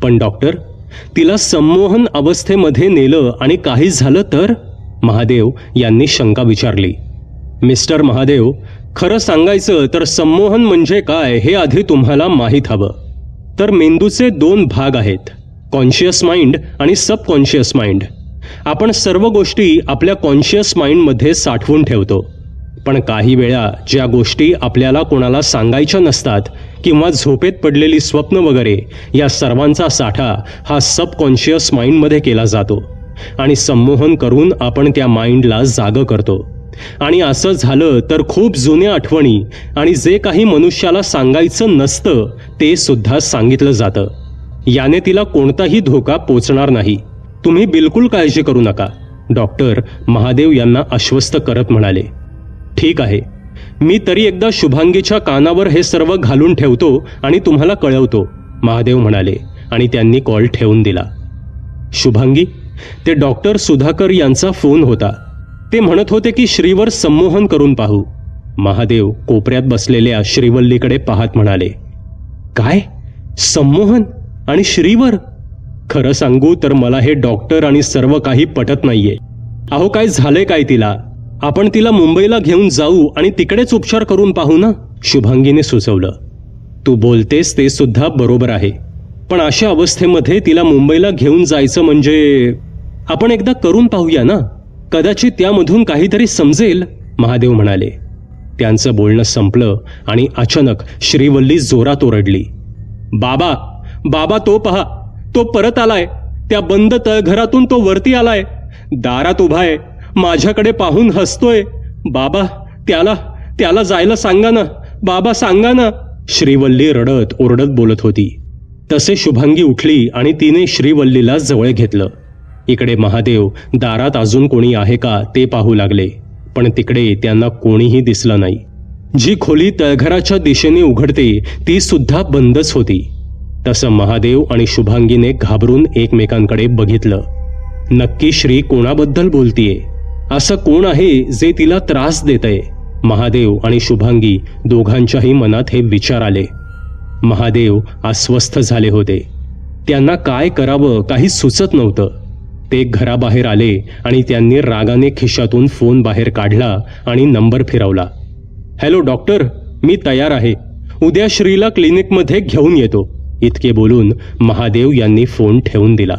पण डॉक्टर, तिला संमोहन अवस्थेमध्ये नेलं आणि काही झालं तर, महादेव यांनी शंका विचारली. मिस्टर महादेव, खरं सांगायचं तर संमोहन म्हणजे काय हे आधी तुम्हाला माहीत हवं. तर मेंदूचे 2 भाग आहेत, कॉन्शियस माइंड आणि सबकॉन्शियस माइंड. आपण सर्व गोष्टी आपल्या कॉन्शियस माइंडमध्ये साठवून ठेवतो, पण काही वेळा ज्या गोष्टी आपल्याला कोणाला सांगायच्या नसतात किंवा झोपेत पडलेली स्वप्न वगैरे, या सर्वांचा साठा हा सबकॉन्शियस माइंडमध्ये केला जातो आणि संमोहन करून आपण त्या माइंडला जागं करतो. आणि असं झालं तर खूप जुन्या आठवणी आणि जे काही मनुष्याला सांगायचं नसतं ते सुद्धा सांगितलं जातं. याने तिला कोणताही धोका पोचणार नाही, तुम्ही बिलकुल काळजी करू नका, डॉक्टर महादेव यांना आश्वस्त करत म्हणाले. ठीक आहे, मी तरी एकदा शुभांगीच्या कानावर हे सर्व घालून ठेवतो आणि तुम्हाला कळवतो, महादेव म्हणाले आणि त्यांनी कॉल ठेवून दिला. शुभांगी, ते डॉक्टर सुधाकर यांचा फोन होता. ते म्हणत होते की श्रीवर संमोहन करून पाहू. महादेव कोपऱ्यात बसलेल्या श्रीवल्लीकडे पाहत म्हणाले. काय संमोहन आणि श्रीवर? खरं सांगू तर मला हे डॉक्टर आणि सर्व काही पटत नाहीये. अहो काय झालंय काय तिला? आपण तिला मुंबईला घेऊन जाऊ आणि तिकडेच उपचार करून पाहू ना, शुभांगीने सुचवलं. तू बोलतेस ते सुद्धा बरोबर आहे, पण अशा अवस्थेमध्ये तिला मुंबईला घेऊन जायचं म्हणजे आपण एकदा करून पाहूया ना, कदाचित त्यामधून काहीतरी समजेल, महादेव म्हणाले. त्यांचं बोलणं संपलं आणि अचानक श्रीवल्ली जोरात ओरडली. बाबा, बाबा, तो पहा, तो परत आलाय. त्या बंद तळघरातून तो वरती आलाय, दारात उभाय, माझ्याकडे पाहून हसतोय. बाबा, त्याला जायला सांगा ना, बाबा सांगा ना, श्रीवल्ली रडत ओरडत बोलत होती. तसे शुभांगी उठली आणि तिने श्रीवल्लीला जवळ घेतलं. इकडे महादेव दारात अजून कोणी आहे का ते पाहू लागले, पण तिकडे त्यांना कोणीही दिसलं नाही. जी खोली तळघराच्या दिशेने उघडते ती सुद्धा बंदच होती. तसं महादेव आणि शुभांगीने घाबरून एकमेकांकडे बघितलं. नक्की श्री कोणाबद्दल बोलतीये? असं कोण आहे जे तिला त्रास देतंय? महादेव आणि शुभांगी दोघांच्याही मनात हे विचार आले. महादेव अस्वस्थ झाले होते. त्यांना काय करावं काही सुचत नव्हतं. ते घराबाहेर आले आणि त्यांनी रागाने खिशातून फोन बाहेर काढला आणि नंबर फिरवला. हॅलो डॉक्टर, मी तयार आहे, उद्या श्रीला क्लिनिकमध्ये घेऊन येतो, इतके बोलून महादेव यांनी फोन ठेवून दिला.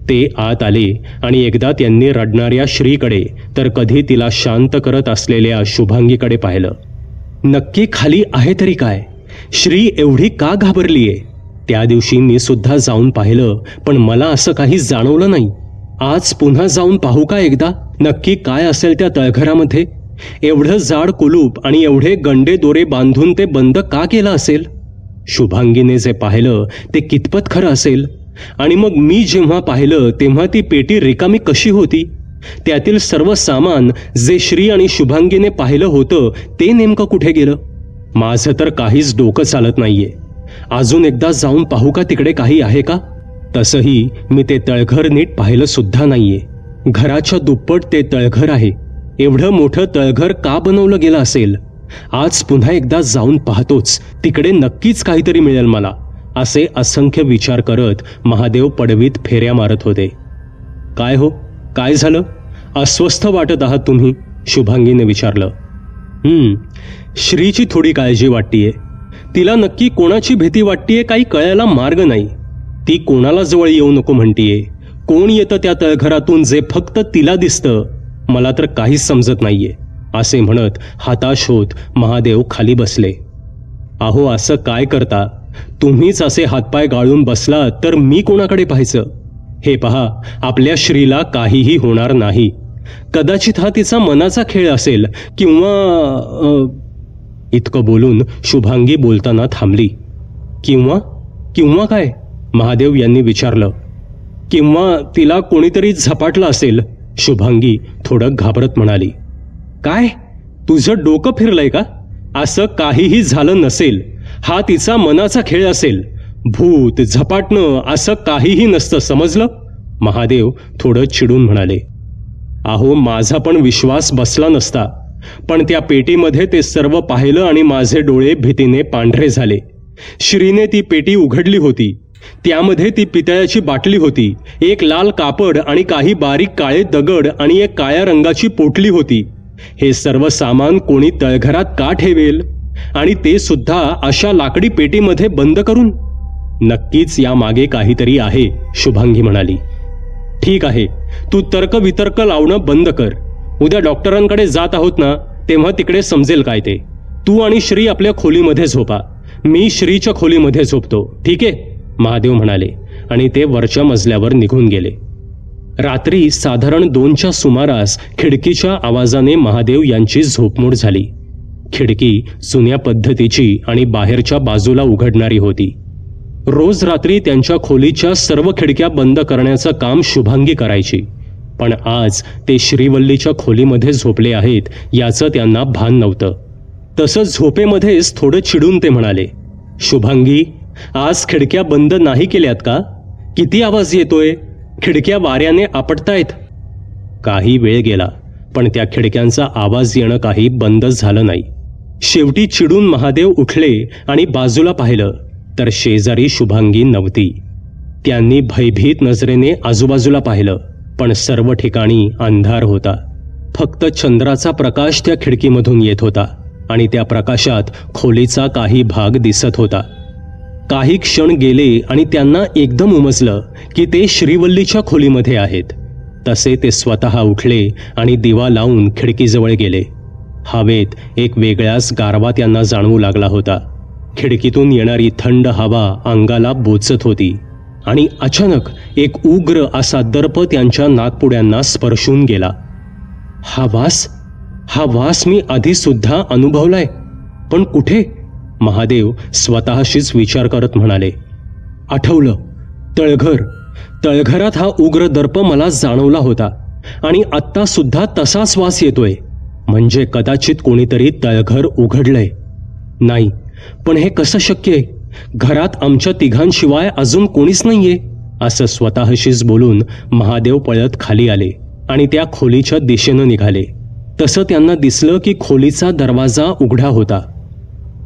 ते आत आले आणि एकदा त्यांनी रडणाऱ्या श्रीकडे तर कधी तिला शांत करत असलेल्या शुभांगीकडे पाहिलं. नक्की खाली आहे तरी काय? श्री एवढी का घाबरलीये? त्या दिवशी मी सुद्धा जाऊन पाहिलं, पण मला असं काही जाणवलं नाही. आज पुन्हा जाऊन पाहू का एकदा, नक्की काय असेल त्या तळघरामध्ये? एवढं जाड कुलूप आणि एवढे गंडे दोरे बांधून ते बंद का केलं असेल? शुभांगीने जे पाहिलं ते कितपत खरं असेल? आणि मग मी जेव्हा पाहिलं तेव्हा ती पेटी रिकामी कशी होती? त्यातील सर्व सामान जे श्री आणि शुभांगीने पाहिलं होतं ते नेमकं कुठे गेलं? माझं तर काहीच डोकं चालत नाहीये. अजून एकदा जाऊन पाहू का तिकडे काही आहे का? तसंही मी ते तळघर नीट पाहिलं सुद्धा नाहीये. घराच्या दुप्पट ते तळघर आहे. एवढं मोठं तळघर का बनवलं गेलं असेल? आज पुन्हा एकदा जाऊन पाहतोच, तिकडे नक्कीच काहीतरी मिळेल मला, असे असंख्य विचार करत महादेव पडवीत फेऱ्या मारत होते. काय हो, काय झालं? अस्वस्थ वाटत आहात तुम्ही? शुभांगीने विचारलं. श्रीची थोडी काळजी वाटतीये. तिला नक्की कोणाची भीती वाटतीये काही कळायला मार्ग नाही. ती कोणाला जवळ येऊ नको म्हणतीये. कोण येतं त्या तळघरातून जे फक्त तिला दिसतं? मला तर काहीच समजत नाहीये, असे म्हणत हताश होत महादेव खाली बसले. अहो, असं काय करता? तुम्हीच असे हातपाय गाळून बसलात तर मी कोणाकडे पाहायचं? हे पहा, आपल्या श्रीला काहीही होणार नाही. कदाचित हा तिचा मनाचा खेळ असेल किंवा इतकं बोलून शुभांगी बोलताना थांबली. किंवा काय? महादेव यांनी विचारलं. किंवा तिला कोणीतरी झपाटलं असेल, शुभांगी थोडं घाबरत म्हणाली. काय? तुझं डोकं फिरलंय का? असं काहीही झालं नसेल. हा तिचा मनाचा खेळ असेल. भूत झपाटणं असं काहीही नसतं, समजलं? महादेव थोडं चिडून म्हणाले. अहो, माझा पण विश्वास बसला नसता, पण त्या पेटीमध्ये ते सर्व पाहिलं आणि माझे डोळे भीतीने पांढरे झाले. श्रीने ती पेटी उघडली होती. त्यामध्ये ती पितळ्याची बाटली होती, एक लाल कापड आणि काही बारीक काळे दगड आणि एक काळ्या रंगाची पोटली होती. हे सर्व सामान कोणी तळघरात का ठेवेल? आणि ते सुद्धा अशा लाकडी पेटीमध्ये बंद करून? नक्कीच यामागे काहीतरी आहे, शुभांगी म्हणाली. ठीक आहे, तू तर्क वितर्क लावणं बंद कर. उद्या डॉक्टरांकडे जात आहोत ना, तेव्हा तिकडे समजेल काय ते. तू आणि श्री आपल्या खोलीमध्ये झोपा. मी श्रीच्या खोलीमध्ये झोपतो, ठीक आहे? महादेव म्हणाले आणि ते वरच्या मजल्यावर निघून गेले. रात्री साधारण 2च्या सुमारास खिडकीच्या आवाजाने महादेव यांची झोपमोड झाली. खिडकी जुन्या पद्धतीची आणि बाहेरच्या बाजूला उघडणारी होती. रोज रात्री त्यांच्या खोलीच्या सर्व खिडक्या बंद करण्याचं काम शुभांगी करायची, पण आज ते श्रीवल्लीच्या खोलीमध्ये झोपले आहेत याचं त्यांना भान नव्हतं. तसंच झोपेमध्येच थोडं चिडून ते म्हणाले, शुभांगी, आज खिडक्या बंद नाही केल्यात का? किती आवाज येतोय. खिडक्या वाऱ्याने आपटतायत. काही वेळ गेला, पण त्या खिडक्यांचा आवाज येणं काही बंदच झालं नाही. शेवटी चिडून महादेव उठले आणि बाजूला पाहिलं तर शेजारी शुभांगी नव्हती. त्यांनी भयभीत नजरेने आजूबाजूला पाहिलं, पण सर्व ठिकाणी अंधार होता. फक्त चंद्राचा प्रकाश त्या खिडकीमधून येत होता आणि त्या प्रकाशात खोलीचा काही भाग दिसत होता. काही क्षण गेले आणि त्यांना एकदम उमजलं की ते श्रीवल्लीच्या खोलीमध्ये आहेत. तसे ते स्वतः उठले आणि दिवा लावून खिडकीजवळ गेले. हवेत एक वेगळाच गारवा त्यांना जाणवू लागला होता. खिडकीतून येणारी थंड हवा अंगाला बोचत होती आणि अचानक एक उग्र असा दर्प त्यांच्या नाकपुड्यांना स्पर्शून गेला. हा वास मी आधी सुद्धा अनुभवलाय, पण कुठे? महादेव स्वतःशीच विचार करत म्हणाले. आठवलं, तळघरात हा उग्र दर्प मला जाणवला होता आणि आत्ता सुद्धा तसाच वास येतोय. म्हणजे कदाचित कोणीतरी तळघर उघडलंय. नाही, पण हे कसं शक्य आहे? घरात आमच्या तिघांशिवाय अजून कोणीच नाहीये, असं स्वतःशीच बोलून महादेव पळत खाली आले आणि त्या खोलीच्या दिशेनं निघाले. तसं त्यांना दिसलं की खोलीचा दरवाजा उघडा होता.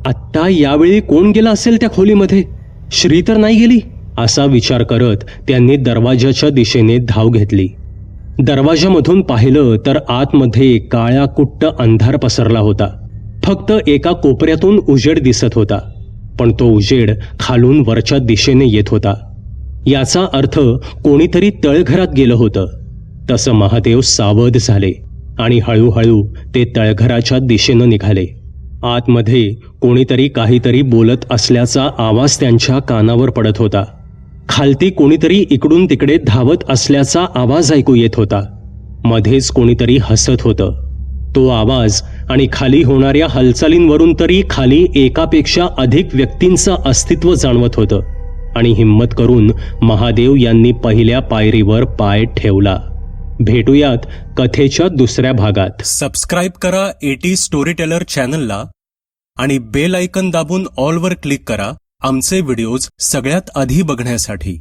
आत्ता यावेळी कोण गेला असेल त्या खोलीमध्ये? श्री तर नाही गेली, असा विचार करत त्यांनी दरवाजाच्या दिशेने धाव घेतली. दरवाजामधून पाहिलं तर आतमध्ये काळ्या कुट्ट अंधार पसरला होता. फक्त एका कोपऱ्यातून उजेड दिसत होता, पण तो उजेड खालून वरच्या दिशेने येत होता. याचा अर्थ कोणीतरी तळघरात गेलं होतं. तसं महादेव सावध झाले आणि हळूहळू ते तळघराच्या दिशेनं निघाले. आतमध्ये कोणीतरी काहीतरी बोलत असल्याचा आवाज त्यांच्या कानावर पडत होता. खालती कोणीतरी इकडून तिकडे धावत असल्याचा आवाज ऐकू येत होता. मध्येच कोणीतरी हसत होतं. तो आवाज आणि खाली होणाऱ्या हालचालींवरून तरी खाली एकापेक्षा अधिक व्यक्तींचं अस्तित्व जाणवत होतं आणि हिम्मत करून महादेव यांनी पहिल्या पायरीवर पाय ठेवला. भेटूयात कथेच्या दुसऱ्या भागात. सबस्क्राईब करा एटी स्टोरी टेलर चॅनलला आणि बेल आयकन दाबून ऑलवर क्लिक करा आमचे व्हिडिओज सगळ्यात आधी बघण्यासाठी.